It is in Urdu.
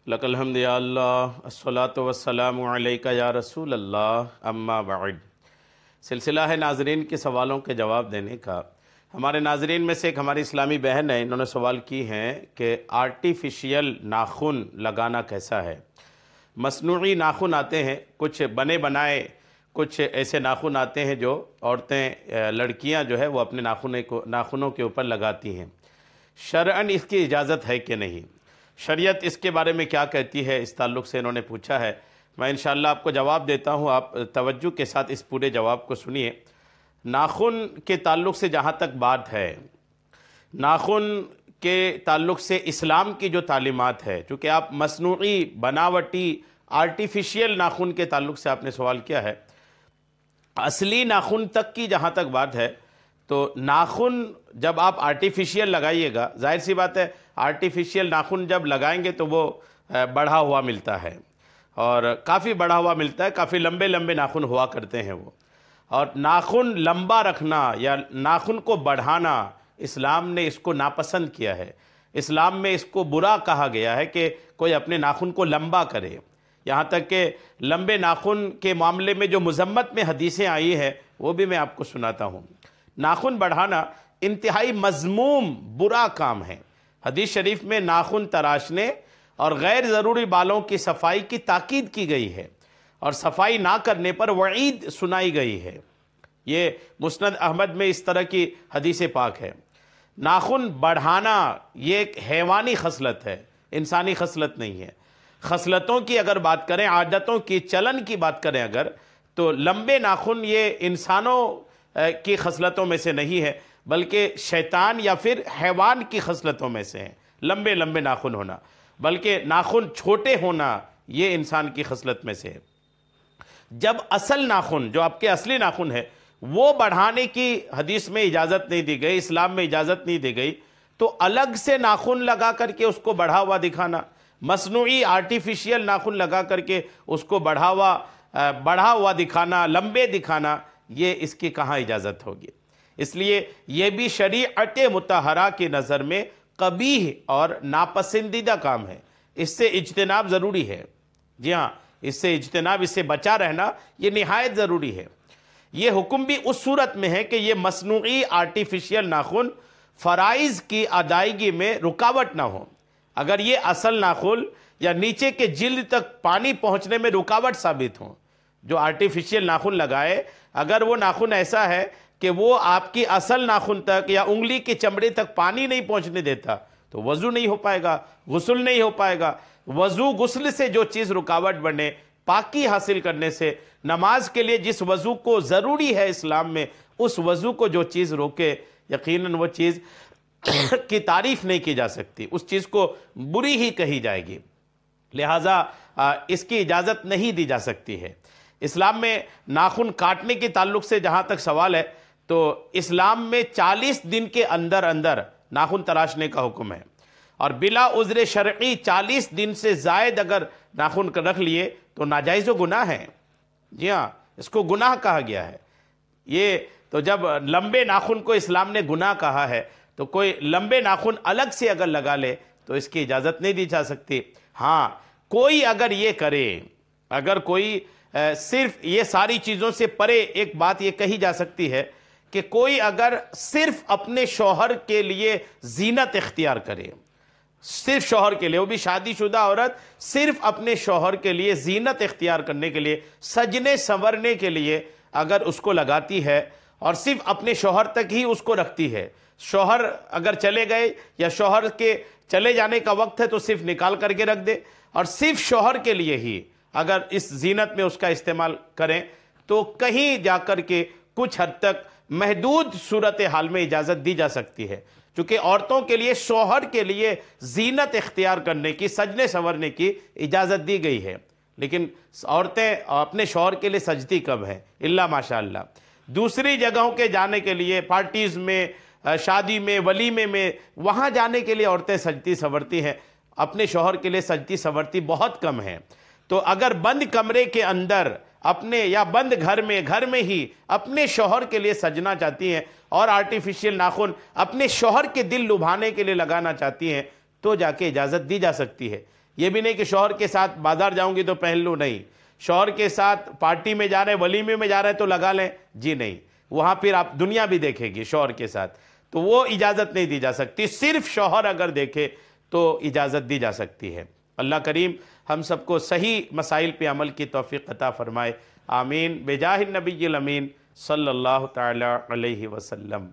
لک الحمد یا اللہ الصلاۃ والسلام علیک یا رسول اللہ اما بعد۔ سلسلہ ہے ناظرین کے سوالوں کے جواب دینے کا۔ ہمارے ناظرین میں سے ایک ہماری اسلامی بہن ہے، انہوں نے سوال کی ہیں کہ آرٹیفیشیل ناخن لگانا کیسا ہے؟ مصنوعی ناخن آتے ہیں، کچھ بنے بنائے، کچھ ایسے ناخن آتے ہیں جو عورتیں لڑکیاں جو ہے وہ اپنے ناخنوں کے اوپر لگاتی ہیں۔ شرعاً اس کی اجازت ہے کہ نہیں؟ شریعت اس کے بارے میں کیا کہتی ہے، اس تعلق سے انہوں نے پوچھا ہے۔ میں انشاءاللہ آپ کو جواب دیتا ہوں، آپ توجہ کے ساتھ اس پورے جواب کو سنیے۔ ناخن کے تعلق سے جہاں تک بات ہے، ناخن کے تعلق سے اسلام کی جو تعلیمات ہے، چونکہ آپ مصنوعی بناوٹی آرٹیفیشیل ناخن کے تعلق سے آپ نے سوال کیا ہے، اصلی ناخن تک کی جہاں تک بات ہے تو ناخن جب آپ آرٹیفیشیل لگائیے گا، ظاہر سی بات ہے آرٹیفیشیل ناخن جب لگائیں گے تو وہ بڑھا ہوا ملتا ہے، اور کافی بڑھا ہوا ملتا ہے، کافی لمبے لمبے ناخن ہوا کرتے ہیں وہ۔ اور ناخن لمبا رکھنا یا ناخن کو بڑھانا اسلام نے اس کو ناپسند کیا ہے۔ اسلام میں اس کو برا کہا گیا ہے کہ کوئی اپنے ناخن کو لمبا کرے، یہاں تک کہ لمبے ناخن کے معاملے میں جو مذمت میں حدیثیں آئی ہیں وہ بھی میں آپ کو سناتا ہوں۔ ناخن بڑھانا انتہائی مذموم برا کام ہے۔ حدیث شریف میں ناخن تراشنے اور غیر ضروری بالوں کی صفائی کی تاکید کی گئی ہے، اور صفائی نہ کرنے پر وعید سنائی گئی ہے۔ یہ مسند احمد میں اس طرح کی حدیث پاک ہے۔ ناخن بڑھانا یہ ایک حیوانی خصلت ہے، انسانی خصلت نہیں ہے۔ خصلتوں کی اگر بات کریں، عادتوں کی، چلن کی بات کریں اگر، تو لمبے ناخن یہ انسانوں کی خصلتوں میں سے نہیں ہے، بلکہ شیطان یا پھر حیوان کی خصلتوں میں سے ہیں لمبے لمبے ناخن ہونا، بلکہ ناخن چھوٹے ہونا یہ انسان کی خصلت میں سے ہے۔ جب اصل ناخن جو آپ کے اصلی ناخن ہے وہ بڑھانے کی حدیث میں اجازت نہیں دی گئی، اسلام میں اجازت نہیں دی گئی، تو الگ سے ناخن لگا کر کے اس کو بڑھا ہوا دکھانا، مصنوعی آرٹیفیشیل ناخن لگا کر کے اس کو بڑھا ہوا دکھانا، لمبے دکھانا، یہ اس کی کہاں اجازت ہوگی؟ اس لیے یہ بھی شریعت مطہرہ کی نظر میں قبیح اور ناپسندیدہ کام ہے۔ اس سے اجتناب ضروری ہے، جی ہاں، اس سے اجتناب، اس سے بچا رہنا یہ نہایت ضروری ہے۔ یہ حکم بھی اس صورت میں ہے کہ یہ مصنوعی آرٹیفیشیل ناخن فرائض کی ادائیگی میں رکاوٹ نہ ہو۔ اگر یہ اصل ناخن یا نیچے کے جلد تک پانی پہنچنے میں رکاوٹ ثابت ہو، جو آرٹیفیشیل ناخن لگائے، اگر وہ ناخن ایسا ہے کہ وہ آپ کی اصل ناخن تک یا انگلی کی چمڑی تک پانی نہیں پہنچنے دیتا، تو وضو نہیں ہو پائے گا، غسل نہیں ہو پائے گا۔ وضو غسل سے جو چیز رکاوٹ بنے، پاکی حاصل کرنے سے، نماز کے لیے جس وضو کو ضروری ہے اسلام میں، اس وضو کو جو چیز روکے، یقیناً وہ چیز کی تعریف نہیں کی جا سکتی، اس چیز کو بری ہی کہی جائے گی، لہٰذا اس کی اجازت نہیں دی جا سکتی ہے۔ اسلام میں ناخن کاٹنے کے تعلق سے جہاں تک سوال ہے تو اسلام میں 40 دن کے اندر اندر ناخن تراشنے کا حکم ہے، اور بلا عذر شرعی 40 دن سے زائد اگر ناخن رکھ لیے تو ناجائز و گناہ ہے۔ جی ہاں، اس کو گناہ کہا گیا ہے۔ یہ تو جب لمبے ناخن کو اسلام نے گناہ کہا ہے تو کوئی لمبے ناخن الگ سے اگر لگا لے تو اس کی اجازت نہیں دی جا سکتی۔ ہاں، کوئی اگر یہ کرے، اگر کوئی صرف یہ ساری چیزوں سے پرے، ایک بات یہ کہی جا سکتی ہے کہ کوئی اگر صرف اپنے شوہر کے لیے زینت اختیار کرے، صرف شوہر کے لیے، وہ بھی شادی شدہ عورت صرف اپنے شوہر کے لیے زینت اختیار کرنے کے لیے، سجنے سنورنے کے لیے اگر اس کو لگاتی ہے اور صرف اپنے شوہر تک ہی اس کو رکھتی ہے، شوہر اگر چلے گئے یا شوہر کے چلے جانے کا وقت ہے تو صرف نکال کر کے رکھ دے، اور صرف شوہر کے لیے ہی اگر اس زینت میں اس کا استعمال کریں، تو کہیں جا کر کے کچھ حد تک محدود صورتحال میں اجازت دی جا سکتی ہے، چونکہ عورتوں کے لیے شوہر کے لیے زینت اختیار کرنے کی، سجنے سنورنے کی اجازت دی گئی ہے۔ لیکن عورتیں اپنے شوہر کے لیے سجتی کب ہیں؟ الا ماشاءاللہ دوسری جگہوں کے جانے کے لیے، پارٹیز میں، شادی میں، ولیمے میں، وہاں جانے کے لیے عورتیں سجتی سنورتی ہیں، اپنے شوہر کے لیے سجتی سنورتی بہت کم ہیں۔ تو اگر بند کمرے کے اندر اپنے، یا بند گھر میں ہی اپنے شوہر کے لیے سجنا چاہتی ہیں اور آرٹیفیشیل ناخن اپنے شوہر کے دل لبھانے کے لیے لگانا چاہتی ہیں، تو جا کے اجازت دی جا سکتی ہے۔ یہ بھی نہیں کہ شوہر کے ساتھ بازار جاؤں گی تو پہن لوں، نہیں، شوہر کے ساتھ پارٹی میں جا رہے ہیں، ولیمے میں جا رہے ہیں تو لگا لیں، جی نہیں، وہاں پھر آپ دنیا بھی دیکھے گی شوہر کے ساتھ، تو وہ اجازت نہیں دی جا سکتی، صرف شوہر اگر دیکھے تو اجازت دی جا سکتی ہے۔ اللہ کریم ہم سب کو صحیح مسائل پہ عمل کی توفیق عطا فرمائے، آمین، بجاہ النبی الامین صلی اللہ تعالی علیہ وسلم۔